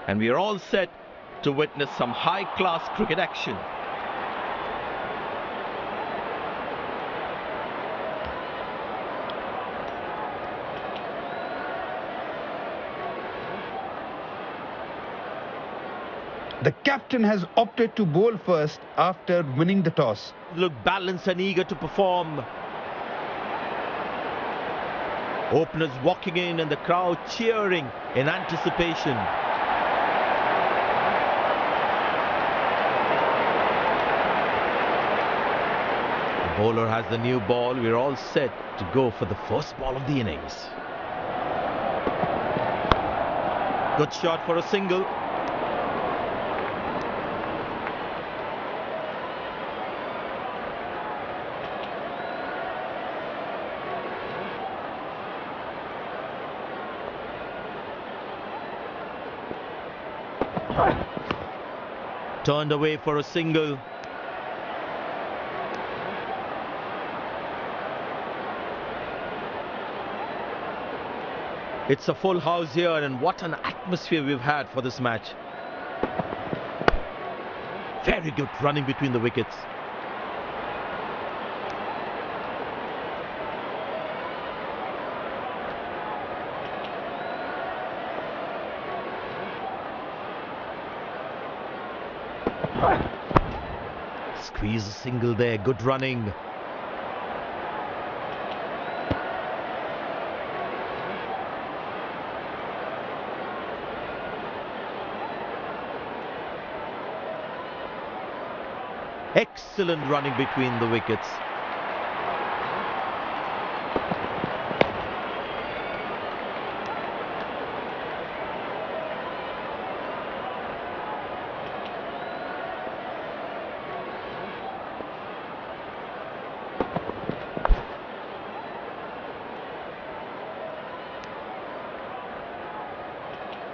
And we are all set to witness some high-class cricket action. The captain has opted to bowl first after winning the toss. Look balanced and eager to perform. Openers walking in and the crowd cheering in anticipation. The bowler has the new ball. We're all set to go for the first ball of the innings. Good shot for a single. Turned away for a single. It's a full house here, and what an atmosphere we've had for this match. Very good running between the wickets. Squeeze a single there, good running. Excellent running between the wickets.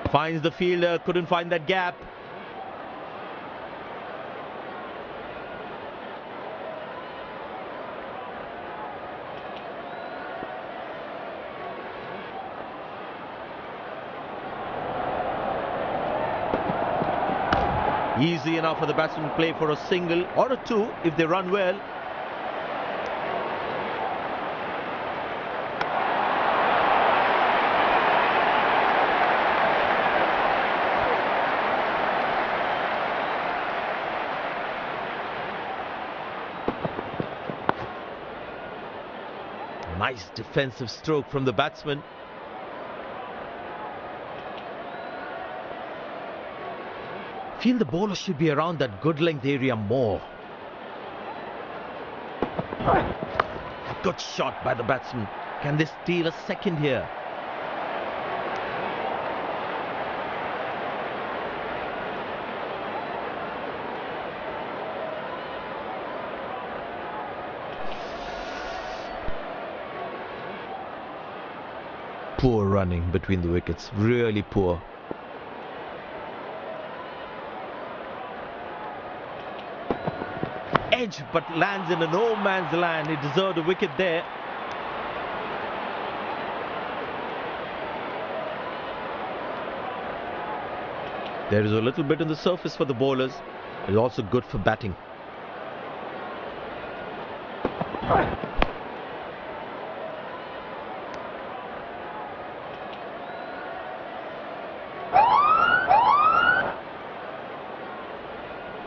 Finds the fielder, couldn't find that gap. Easy enough for the batsman to play for a single or a two if they run well. Nice defensive stroke from the batsman. Feel the bowler should be around that good length area more. Good shot by the batsman. Can they steal a second here? Poor running between the wickets, really poor. Edge, but lands in a no man's land. He deserved a wicket there. There is a little bit on the surface for the bowlers. It's also good for batting.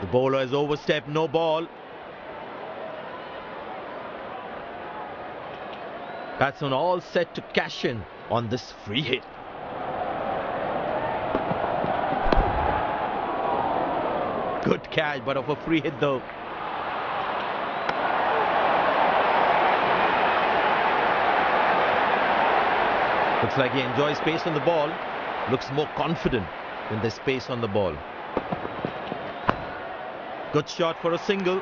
The bowler has overstepped, no ball. Batsmen all set to cash in on this free hit. Good catch, but of a free hit though. Looks like he enjoys space on the ball. Looks more confident when there's space on the ball. Good shot for a single.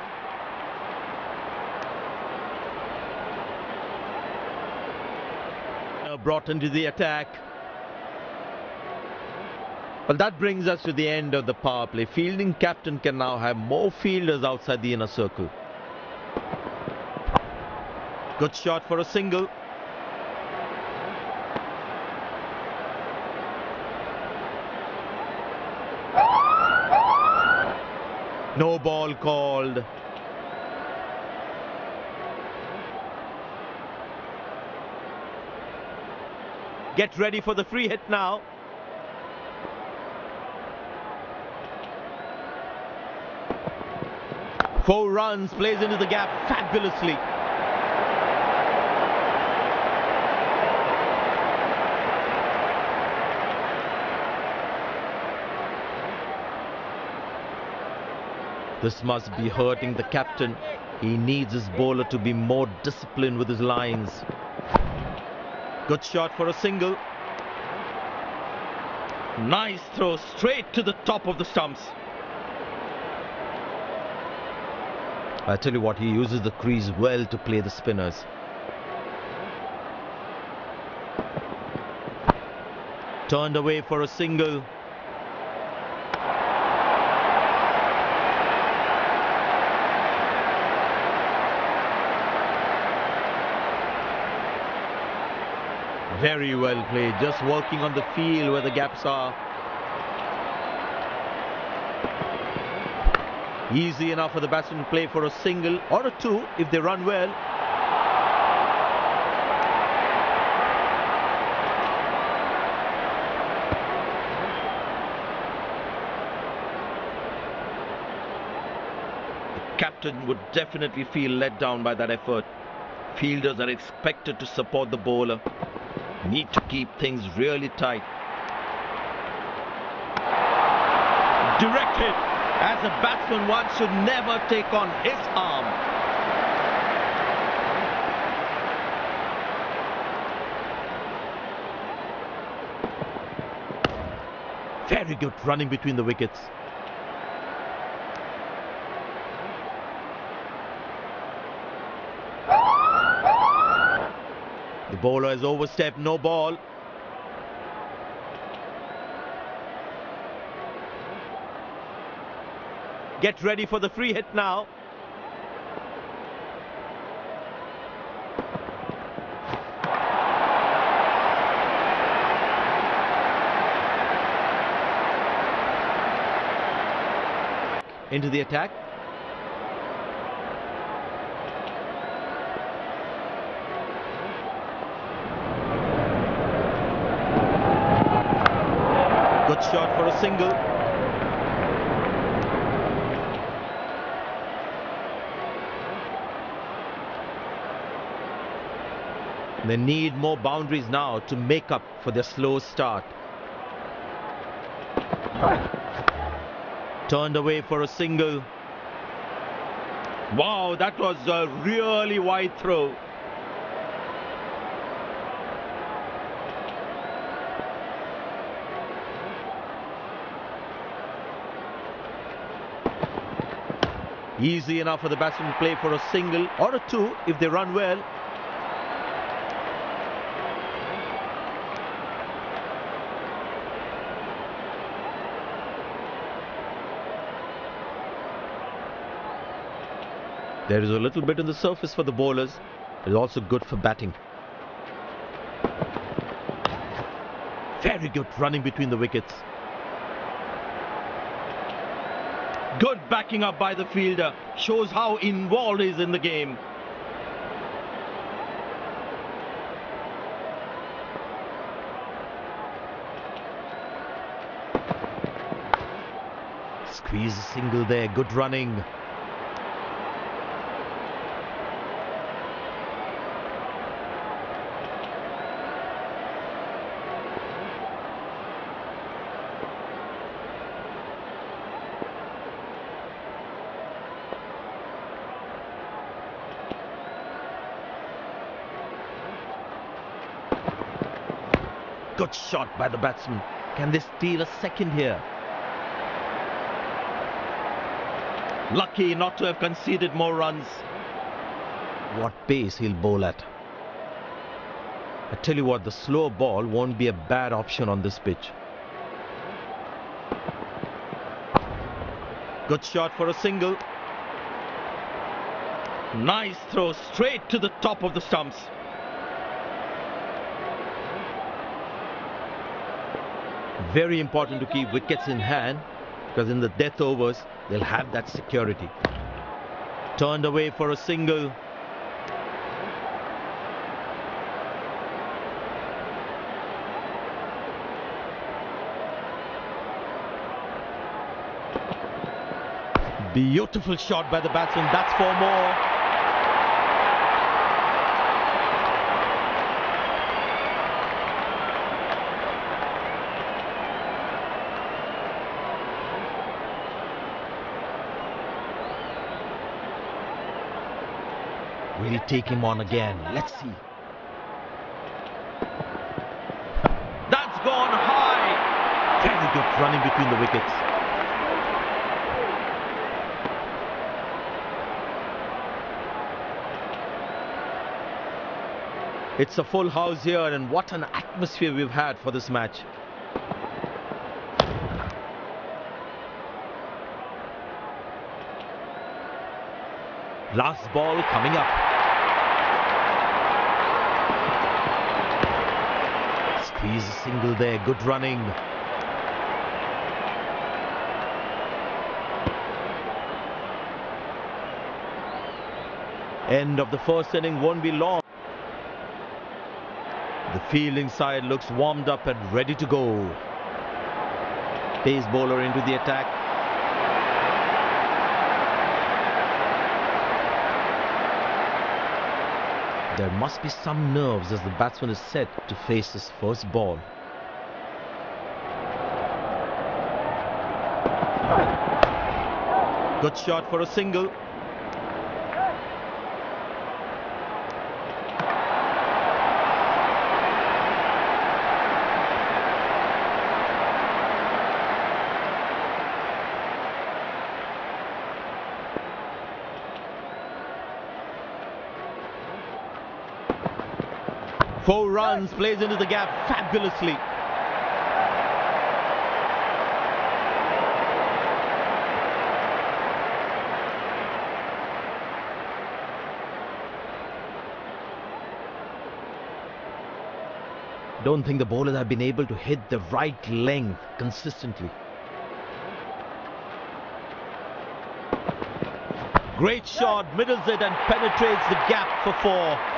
Brought into the attack. Well, that brings us to the end of the power play. Fielding captain can now have more fielders outside the inner circle. Good shot for a single. No ball called. Get ready for the free hit now. Four runs, plays into the gap fabulously. This must be hurting the captain. He needs his bowler to be more disciplined with his lines. Good shot for a single. Nice throw straight to the top of the stumps. I tell you what, he uses the crease well to play the spinners. Turned away for a single. Very well played, just working on the field where the gaps are. Easy enough for the batsman to play for a single or a two if they run well. The captain would definitely feel let down by that effort. Fielders are expected to support the bowler. Need to keep things really tight. Directed. As a batsman, one should never take on his arm. Very good running between the wickets. The bowler has overstepped, no ball. Get ready for the free hit now. Into the attack. Good shot for a single. They need more boundaries now to make up for their slow start. Turned away for a single. Wow, that was a really wide throw. Easy enough for the batsman to play for a single or a two if they run well. There is a little bit on the surface for the bowlers. It is also good for batting. Very good running between the wickets. Good backing up by the fielder. Shows how involved he is in the game. Squeeze a single there. Good running. Good shot by the batsman. Can they steal a second here? Lucky not to have conceded more runs. What pace he'll bowl at. I tell you what, the slow ball won't be a bad option on this pitch. Good shot for a single. Nice throw straight to the top of the stumps. Very important to keep wickets in hand, because in the death overs, they'll have that security. Turned away for a single. Beautiful shot by the batsman. That's 4 more. Will he take him on again? Let's see. That's gone high. Very good running between the wickets. It's a full house here, and what an atmosphere we've had for this match. Last ball coming up. Squeeze a single there, good running. End of the first inning won't be long. The fielding side looks warmed up and ready to go. Pace bowler into the attack. There must be some nerves as the batsman is set to face his first ball. Good shot for a single. Four runs, plays into the gap fabulously. Don't think the bowlers have been able to hit the right length consistently. Great shot, middles it and penetrates the gap for 4.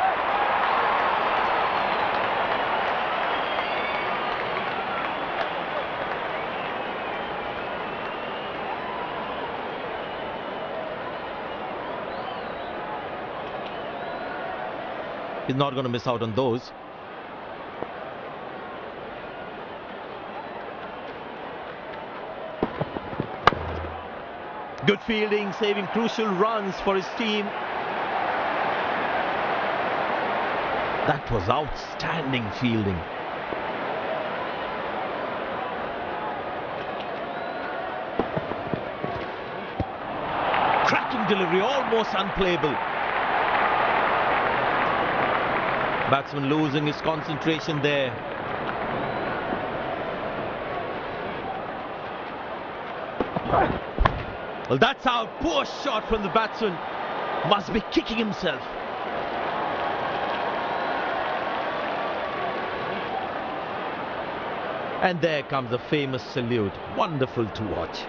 He's not going to miss out on those. Good fielding, saving crucial runs for his team. That was outstanding fielding. Cracking delivery, almost unplayable. Batsman losing his concentration there. Well, that's out. Poor shot from the batsman. Must be kicking himself. And there comes the famous salute. Wonderful to watch.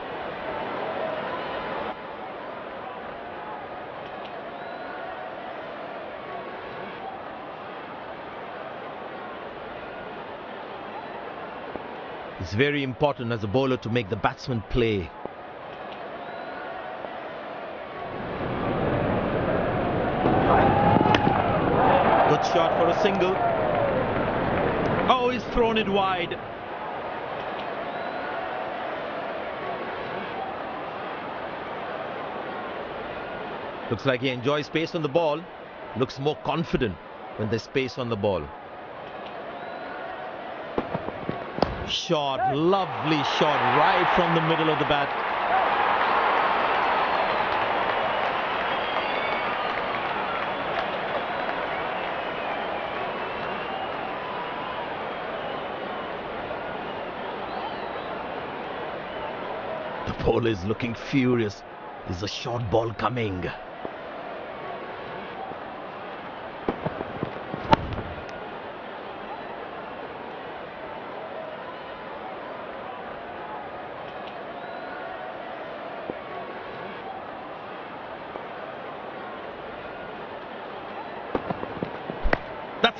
It's very important as a bowler to make the batsman play. Good shot for a single. Oh, he's thrown it wide. Looks like he enjoys space on the ball. Looks more confident when there's space on the ball. Shot, lovely shot right from the middle of the bat. The bowler is looking furious. Is a short ball coming?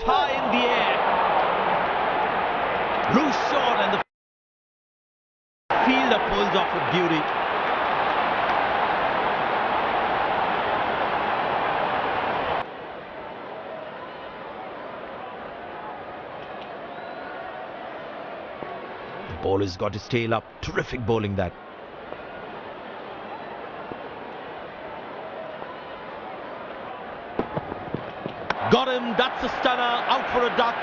That's high in the air. Loose shot and the fielder pulls off with beauty. The bowler's got his tail up. Terrific bowling that. Got him. That's a stunner. Out for a duck.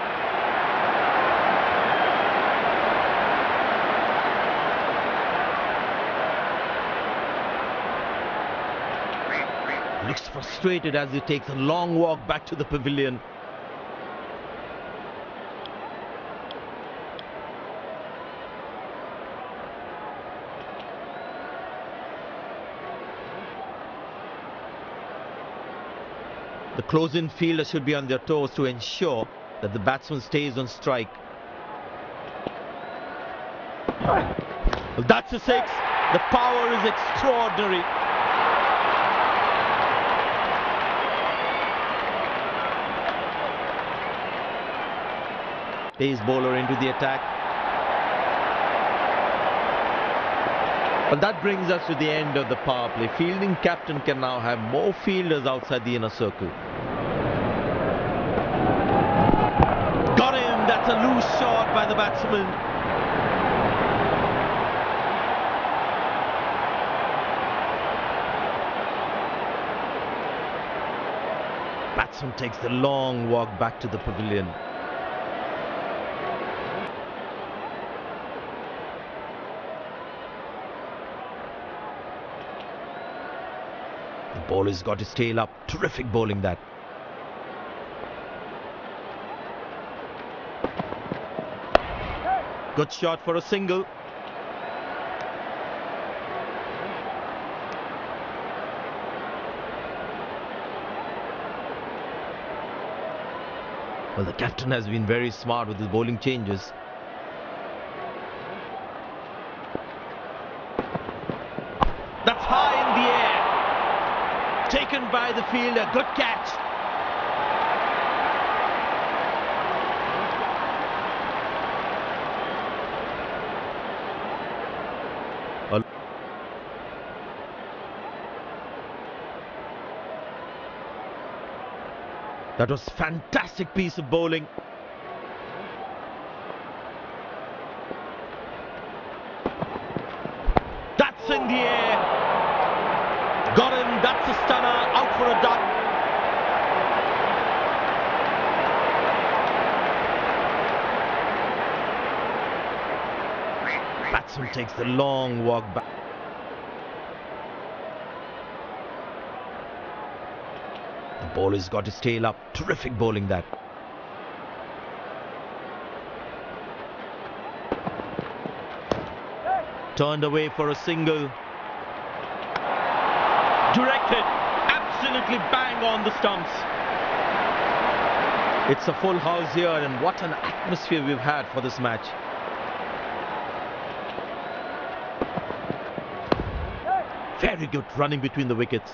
Looks frustrated as he takes a long walk back to the pavilion. The close-in fielder should be on their toes to ensure that the batsman stays on strike. Well, that's a six. The power is extraordinary. Pace bowler into the attack. But that brings us to the end of the power play. Fielding captain can now have more fielders outside the inner circle. Got him! That's a loose shot by the batsman. Batsman takes the long walk back to the pavilion. The bowler's got his tail up. Terrific bowling that. Good shot for a single. Well, the captain has been very smart with his bowling changes. That's high in the air. Taken by the fielder. Good catch. That was a fantastic piece of bowling. That's in the air. Got him. That's a stunner. Out for a duck. Batsman takes the long walk back. The bowler's got his tail up. Terrific bowling that. Turned away for a single. Directed. Absolutely bang on the stumps. It's a full house here, and what an atmosphere we've had for this match. Very good running between the wickets.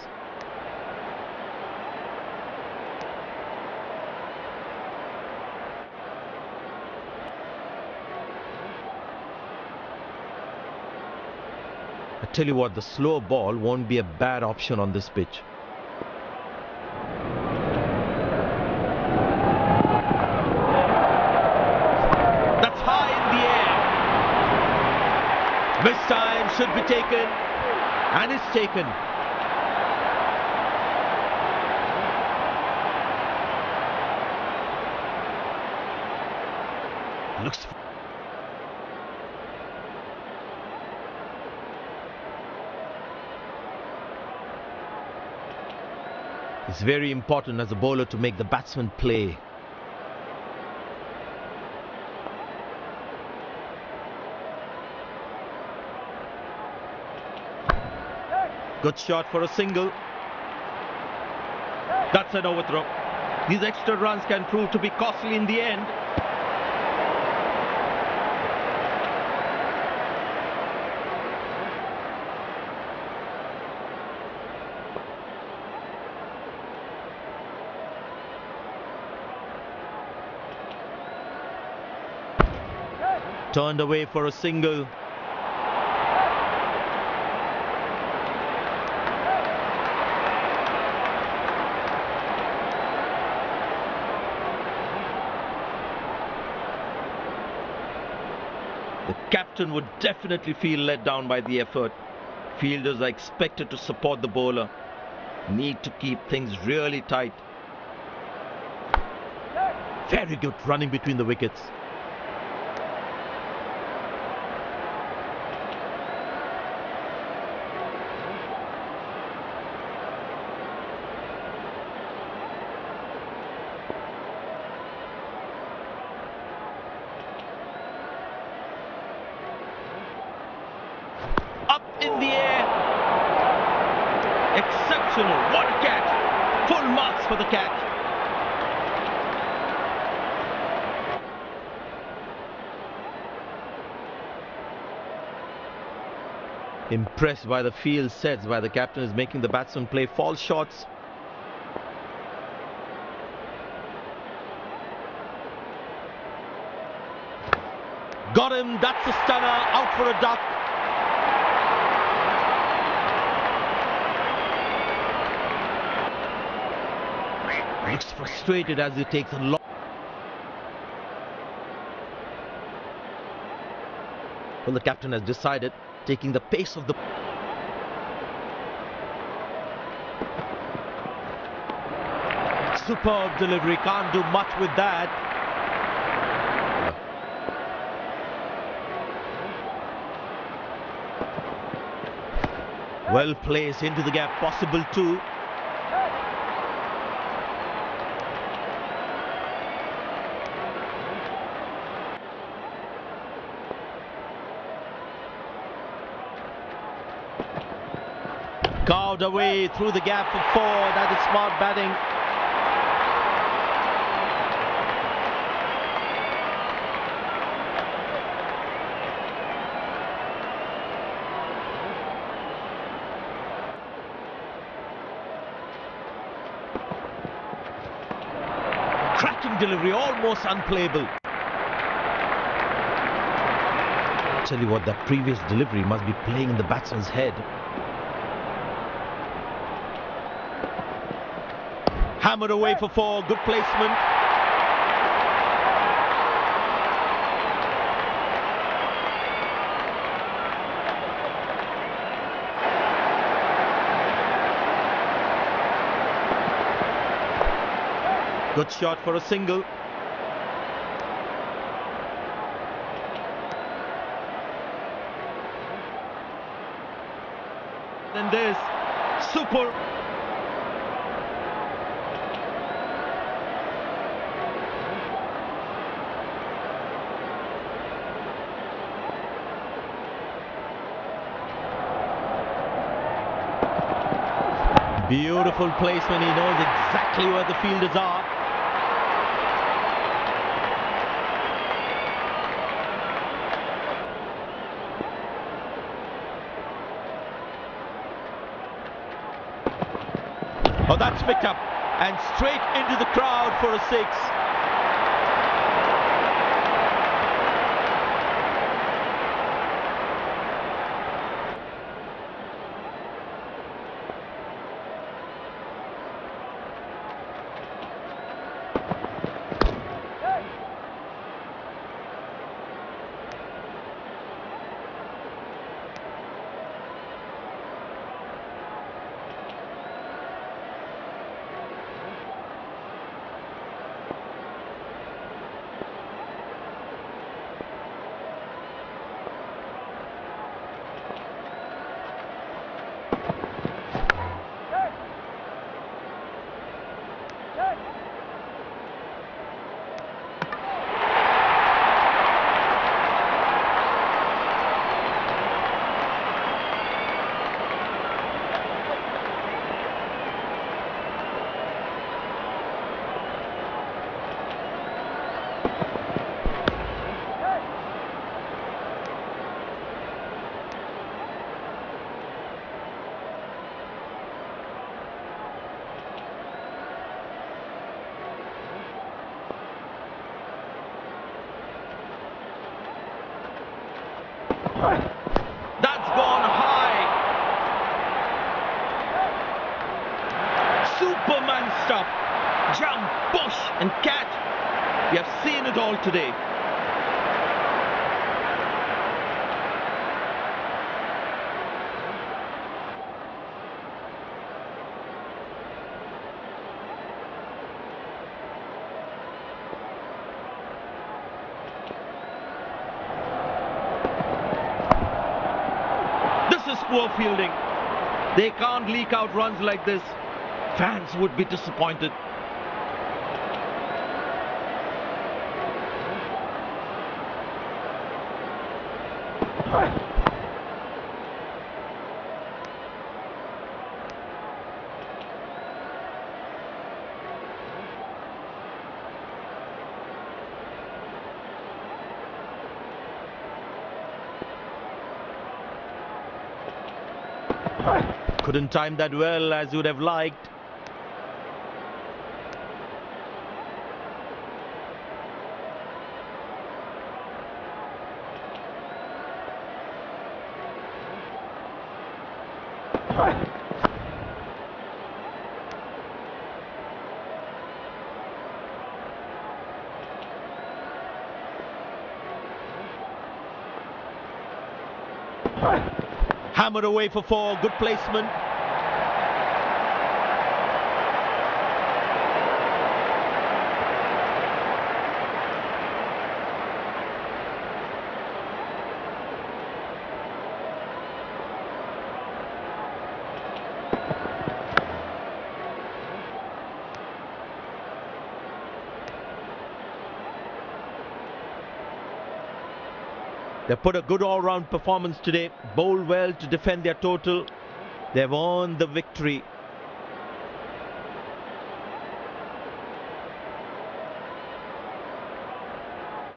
I tell you what, the slow ball won't be a bad option on this pitch. That's high in the air. This time should be taken, and it's taken. Looks. It's very important as a bowler to make the batsman play. Good shot for a single. That's an overthrow. These extra runs can prove to be costly in the end. Turned away for a single. The captain would definitely feel let down by the effort. Fielders are expected to support the bowler. Need to keep things really tight. Very good running between the wickets. Up in the air. Exceptional. What a catch. Full marks for the catch. Impressed by the field sets by the captain is making the batsman play false shots. Got him. That's a stunner. Out for a duck. Looks frustrated as he takes a long. Well, the captain has decided, taking the pace of the. Superb delivery. Can't do much with that. Well placed into the gap. Possible too. Carved away through the gap for 4. That is smart batting. Cracking delivery, almost unplayable. I tell you what, that previous delivery must be playing in the batsman's head. Hammered away for 4. Good placement. Good shot for a single. And this super. Beautiful placement. He knows exactly where the fielders are. Oh, that's picked up and straight into the crowd for a 6. That's gone high. Superman stuff. Jump, push and catch. We have seen it all today. This is poor fielding. They can't leak out runs like this. Fans would be disappointed. Couldn't time that well as you would have liked. Hammered away for 4, good placement. They put a good all-round performance today, bowled well to defend their total. They've earned the victory.